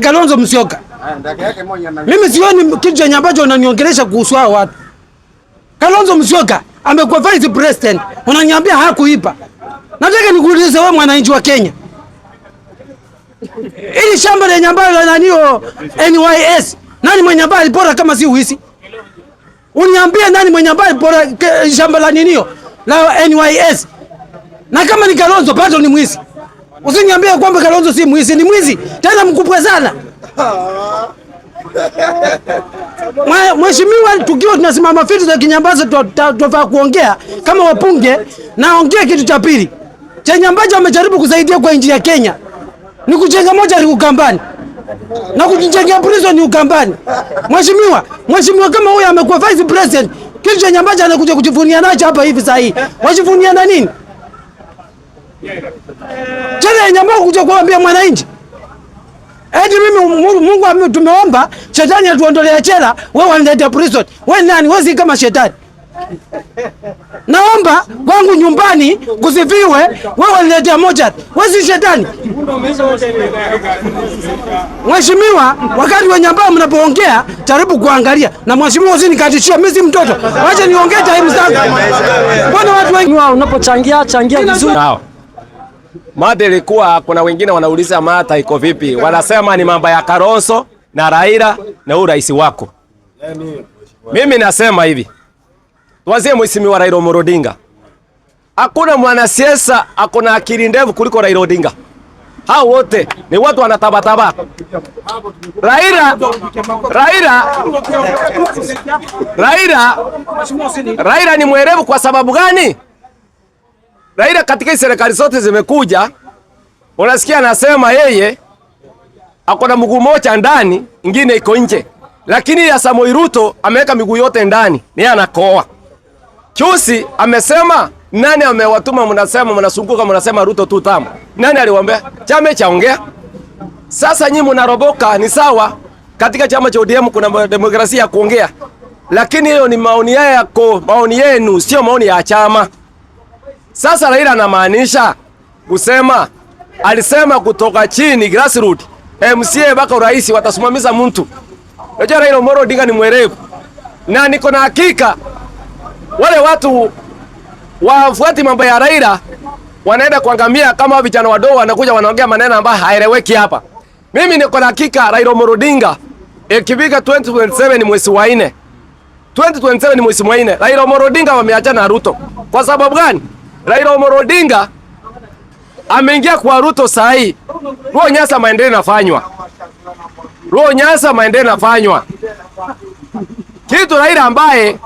Kalonzo Musyoka. Mimi sioni kitu chenye ambacho unaniongelesha kuhusu hao watu. Kalonzo Musyoka amekuwa vice president, unaniambia hakuipa. Nataka nikuulize wewe mwananchi wa Kenya. Ili shamba la nyambalo la nanio NYS, nani mwenye ambaye alipora kama si uisi? Uniambie nani mwenye ambaye alipora shamba la ninio la NYS? Na kama ni Kalonzo bado ni mwizi. Usiniambie kwamba Kalonzo si mwizi, ni mwizi tena mkubwa sana. Mheshimiwa, tukiwa tunasimama vitu za kinyambazi tunafaa kuongea kama wapunge, na ongea kitu cha pili. Chenye ambacho amejaribu kusaidia kwa nchi ya Kenya ni kujenga moja ni Ukambani. Na kujenga prison ni Ukambani. Mheshimiwa kama huyu amekuwa vice president, kitu chenye ambacho anakuja kujivunia nacho hapa hivi sasa hii. Wajivunia na nini? Tena nyamba kuja kuambia mwananchi. Eti mimi Mungu tumeomba shetani atuondolee chela, wewe unaleta prison. Wewe nani? Wewe si kama shetani. Naomba kwangu nyumbani kusifiwe, wewe unaleta moja. Wewe si shetani. Mheshimiwa, wakati wenye ambao mnapoongea jaribu kuangalia, na mheshimiwa usinikatishie, mimi si mtoto. Wacha niongee time zangu. Mbona watu wengi wao unapochangia vizuri? Mada ilikuwa kuna wengine wanauliza mada iko vipi. Wanasema ni mambo ya Kalonzo na Raila na urais wako. Mimi nasema hivi. Tuanzie mheshimiwa Raila Amolo Odinga. Hakuna mwanasiasa akona akili ndefu kuliko Raila Odinga. Hao wote ni watu wanatabataba. Raila ni mwerevu kwa sababu gani? Raila katika serikali zote zimekuja, unasikia anasema yeye akona mguu moja ndani, ingine iko nje. Lakini ya Samoei Ruto ameweka miguu yote ndani, ni anakoa. Chusi amesema nani amewatuma mnasema mnasunguka mnasema Ruto tu tamu. Nani aliwaambia? Chama chaongea. Sasa nyinyi mnaroboka ni sawa. Katika chama cha ODM kuna demokrasia ya kuongea. Lakini hiyo ni maoni yako, maoni yenu, sio maoni ya chama. Sasa Raila anamaanisha kusema, alisema kutoka chini grassroots MCA mpaka urais watasimamisha mtu. Unajua Raila Amolo Odinga ni mwerevu. Na niko na hakika wale watu wafuati mambo ya Raila wanaenda kuangamia kama vijana wadogo wanakuja wanaongea maneno ambayo haeleweki hapa. Mimi niko na hakika Raila Amolo Odinga ikifika 2027 ni mwezi wa 4. 2027 ni mwezi wa 4. Raila Amolo Odinga wameachana na Ruto. Kwa sababu gani? Raila Amolo Odinga ameingia kwa Ruto saa hii. Ruo Nyasa maendeleo nafanywa. Kitu Raila ambaye